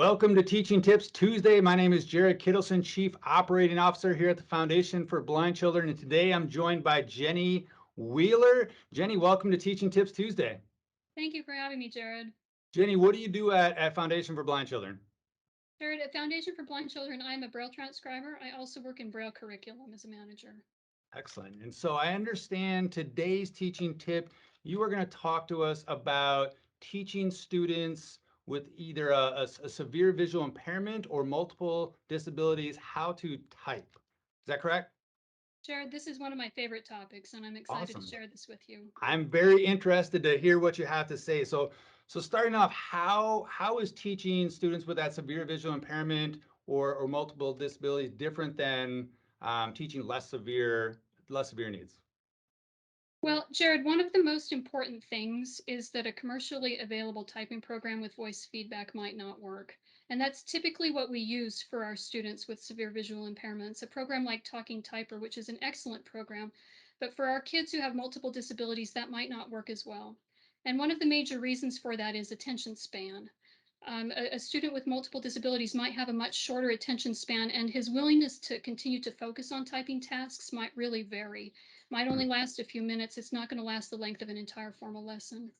Welcome to Teaching Tips Tuesday. My name is Jared Kittleson, Chief Operating Officer here at the Foundation for Blind Children. And today I'm joined by Jenny Wheeler. Jenny, welcome to Teaching Tips Tuesday. Thank you for having me, Jared. Jenny, what do you do at Foundation for Blind Children? Jared, at Foundation for Blind Children, I'm a Braille transcriber. I also work in Braille curriculum as a manager. Excellent. And so I understand today's teaching tip, you are going to talk to us about teaching students with either a severe visual impairment or multiple disabilities how to type. Is that correct? Jared, this is one of my favorite topics, and I'm excited to Awesome. share this with you. I'm very interested to hear what you have to say. So starting off, how is teaching students with that severe visual impairment or multiple disabilities different than teaching less severe needs? Well, Jared, one of the most important things is that a commercially available typing program with voice feedback might not work. And that's typically what we use for our students with severe visual impairments. A program like Talking Typer, which is an excellent program, but for our kids who have multiple disabilities, that might not work as well. And one of the major reasons for that is attention span. A student with multiple disabilities might have a much shorter attention span, and his willingness to continue to focus on typing tasks might really vary. Might only last a few minutes. It's not going to last the length of an entire formal lesson.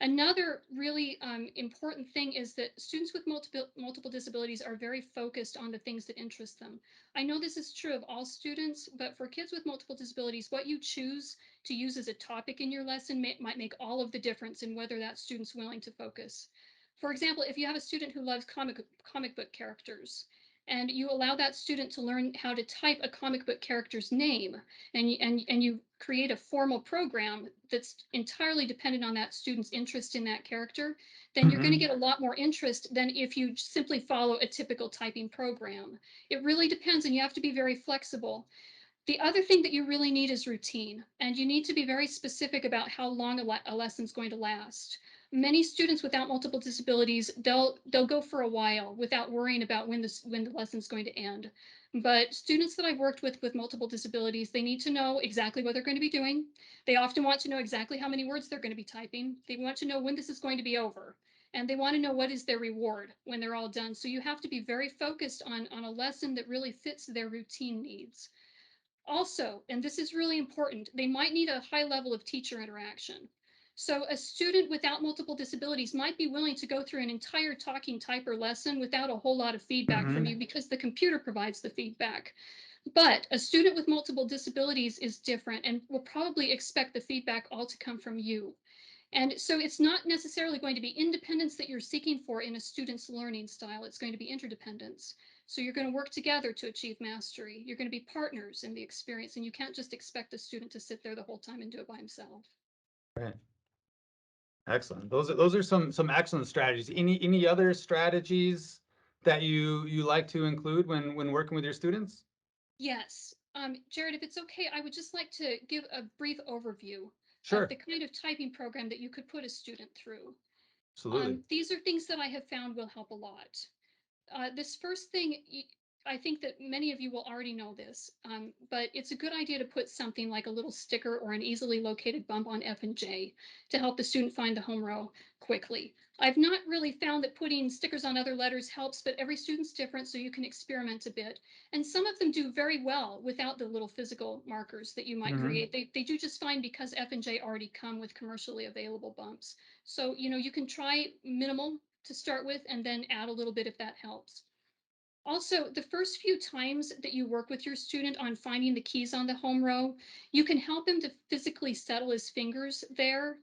Another really important thing is that students with multiple disabilities are very focused on the things that interest them. I know this is true of all students, but for kids with multiple disabilities, what you choose to use as a topic in your lesson might make all of the difference in whether that student's willing to focus. For example, if you have a student who loves comic book characters, and you allow that student to learn how to type a comic book character's name, and you create a formal program that's entirely dependent on that student's interest in that character, then you're going to Mhm. get a lot more interest than if you simply follow a typical typing program. It really depends, and you have to be very flexible. The other thing that you really need is routine, and you need to be very specific about how long a lesson's going to last. Many students without multiple disabilities, they'll go for a while without worrying about when the lesson's going to end. But students that I've worked with multiple disabilities, they need to know exactly what they're going to be doing. They often want to know exactly how many words they're going to be typing. They want to know when this is going to be over. And they want to know what is their reward when they're all done. So you have to be very focused on a lesson that really fits their routine needs. Also, and this is really important, they might need a high level of teacher interaction. So a student without multiple disabilities might be willing to go through an entire Talking Typer lesson without a whole lot of feedback from you Mhm. because the computer provides the feedback. But a student with multiple disabilities is different and will probably expect the feedback all to come from you. And so it's not necessarily going to be independence that you're seeking for in a student's learning style. It's going to be interdependence. So you're going to work together to achieve mastery. You're going to be partners in the experience, and you can't just expect a student to sit there the whole time and do it by himself. Right. Excellent. Those are some excellent strategies. Any other strategies that you like to include when working with your students? Yes. Jared, if it's okay, I would just like to give a brief overview of the Sure. kind of typing program that you could put a student through. Absolutely. These are things that I have found will help a lot. This first thing, I think that many of you will already know this, but it's a good idea to put something like a little sticker or an easily located bump on F and J to help the student find the home row quickly. I've not really found that putting stickers on other letters helps, but every student's different, so you can experiment a bit. And some of them do very well without the little physical markers that you might Hmm. create. They do just fine because F and J already come with commercially available bumps. So, you can try minimal to start with and then add a little bit if that helps. Also, the first few times that you work with your student on finding the keys on the home row, you can help him to physically settle his fingers there,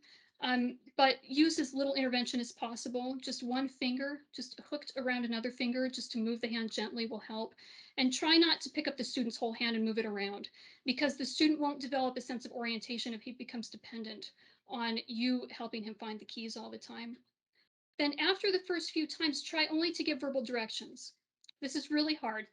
but use as little intervention as possible. Just one finger, just hooked around another finger, just to move the hand gently will help. And try not to pick up the student's whole hand and move it around, because the student won't develop a sense of orientation if he becomes dependent on you helping him find the keys all the time. Then after the first few times, try only to give verbal directions. This is really hard.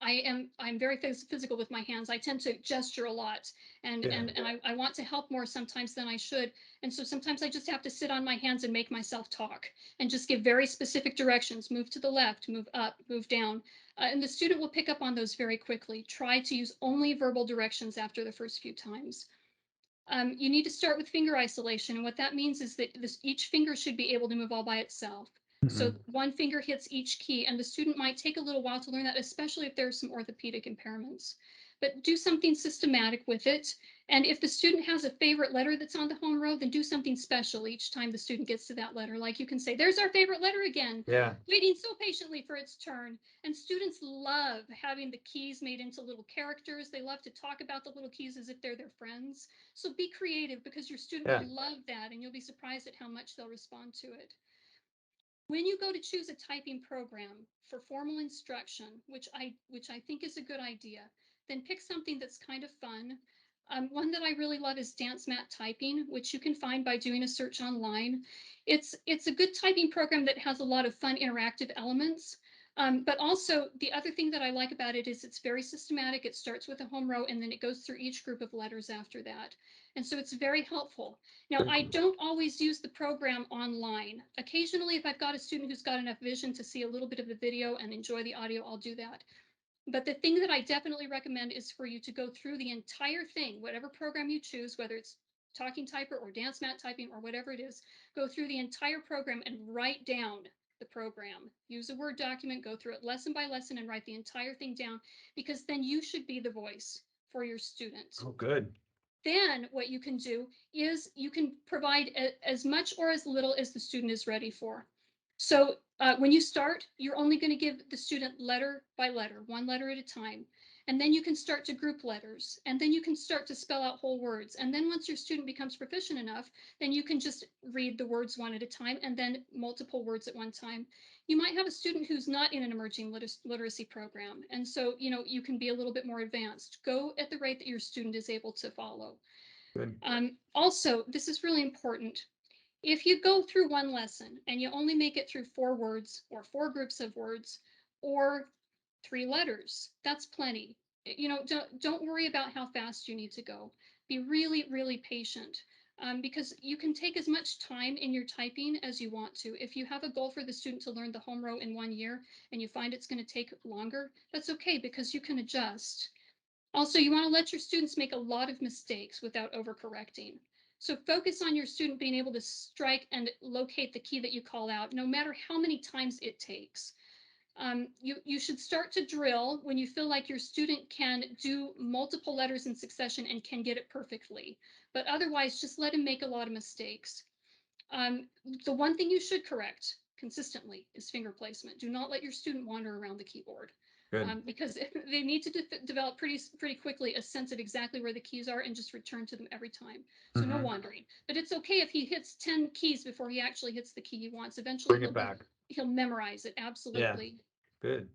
I'm very physical with my hands. I tend to gesture a lot, and Yeah. I want to help more sometimes than I should. And so sometimes I just have to sit on my hands and make myself talk and just give very specific directions. Move to the left, move up, move down. And the student will pick up on those very quickly. Try to use only verbal directions after the first few times. You need to start with finger isolation. And what that means is that each finger should be able to move all by itself. So Mhm. one finger hits each key, and the student might take a little while to learn that, especially if there's some orthopedic impairments. But do something systematic with it. And if the student has a favorite letter that's on the home row, then do something special each time the student gets to that letter. Like you can say, there's our favorite letter again, Yeah. waiting so patiently for its turn. And students love having the keys made into little characters. They love to talk about the little keys as if they're their friends. So be creative, because your student Yeah. will love that, and you'll be surprised at how much they'll respond to it. When you go to choose a typing program for formal instruction, which I think is a good idea, then pick something that's kind of fun. One that I really love is Dance Mat Typing, which you can find by doing a search online. It's a good typing program that has a lot of fun interactive elements. But also, the other thing that I like about it is it's very systematic. It starts with a home row, and then it goes through each group of letters after that. And so it's very helpful. Now, Very I cool. don't always use the program online. Occasionally, if I've got a student who's got enough vision to see a little bit of the video and enjoy the audio, I'll do that. But the thing that I definitely recommend is for you to go through the entire thing, whatever program you choose, whether it's talking typer or dance mat typing or whatever it is, go through the entire program and write down the program. Use a Word document, go through it lesson by lesson and write the entire thing down, because then you should be the voice for your student. Oh, good. Then what you can do is you can provide as much or as little as the student is ready for. So when you start, you're only going to give the student letter by letter, one letter at a time. And then you can start to group letters. And then you can start to spell out whole words. And then once your student becomes proficient enough, then you can just read the words one at a time, and then multiple words at one time. You might have a student who's not in an emerging literacy program. And so, you can be a little bit more advanced. Go at the rate that your student is able to follow. Good. Also, this is really important. If you go through one lesson and you only make it through 4 words or 4 groups of words or 3 letters, that's plenty. Don't worry about how fast you need to go. Be really, really patient. Because you can take as much time in your typing as you want to. If you have a goal for the student to learn the home row in 1 year and you find it's going to take longer, that's okay, because you can adjust. Also, you want to let your students make a lot of mistakes without overcorrecting. So focus on your student being able to strike and locate the key that you call out, no matter how many times it takes. You should start to drill when you feel like your student can do multiple letters in succession and can get it perfectly. But otherwise, just let him make a lot of mistakes. The one thing you should correct consistently is finger placement. Do not let your student wander around the keyboard, Good. because they need to develop pretty quickly a sense of exactly where the keys are and just return to them every time. So no Hmm. wandering. But it's okay if he hits 10 keys before he actually hits the key he wants. Eventually Bring it back. he'll memorize it. Yeah. Absolutely. Good.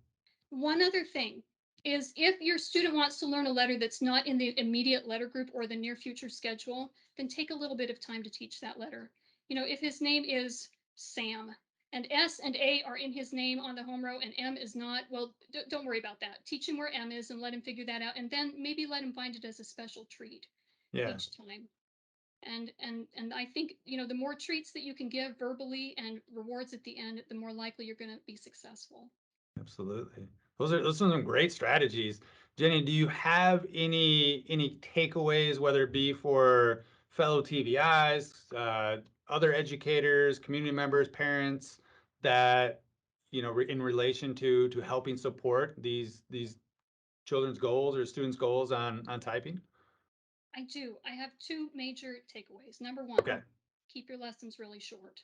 One other thing is, if your student wants to learn a letter that's not in the immediate letter group or the near future schedule, then take a little bit of time to teach that letter. If his name is Sam and S and A are in his name on the home row and M is not, well, don't worry about that. Teach him where M is and let him figure that out. And then maybe let him find it as a special treat Yeah. each time. And I think, the more treats that you can give verbally and rewards at the end, the more likely you're going to be successful. Absolutely. Those are some great strategies. Jenny, do you have any takeaways, whether it be for fellow TVIs, other educators, community members, parents, that in relation to helping support these children's goals or students' goals on typing? I do. I have 2 major takeaways. Number Okay. one, keep your lessons really short.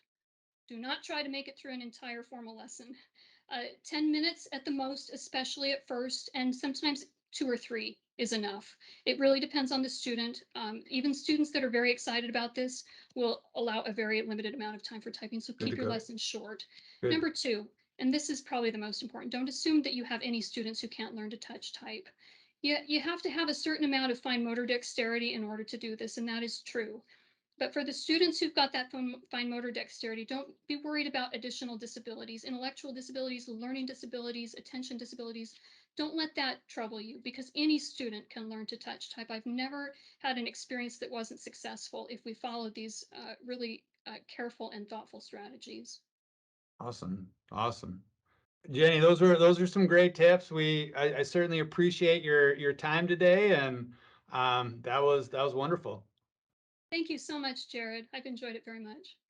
Do not try to make it through an entire formal lesson. 10 minutes at the most, especially at first, and sometimes 2 or 3 is enough. It really depends on the student. Even students that are very excited about this will allow a very limited amount of time for typing, so Good to keep your go. lessons short. Good. Number two, and this is probably the most important, don't assume that you have any students who can't learn to touch type. You have to have a certain amount of fine motor dexterity in order to do this, and that is true. But for the students who've got that fine motor dexterity, don't be worried about additional disabilities, intellectual disabilities, learning disabilities, attention disabilities. Don't let that trouble you, because any student can learn to touch type. I've never had an experience that wasn't successful if we followed these really careful and thoughtful strategies. Awesome. Awesome. Jenny, those are some great tips. I certainly appreciate your time today, and that was wonderful. Thank you so much, Jared. I've enjoyed it very much.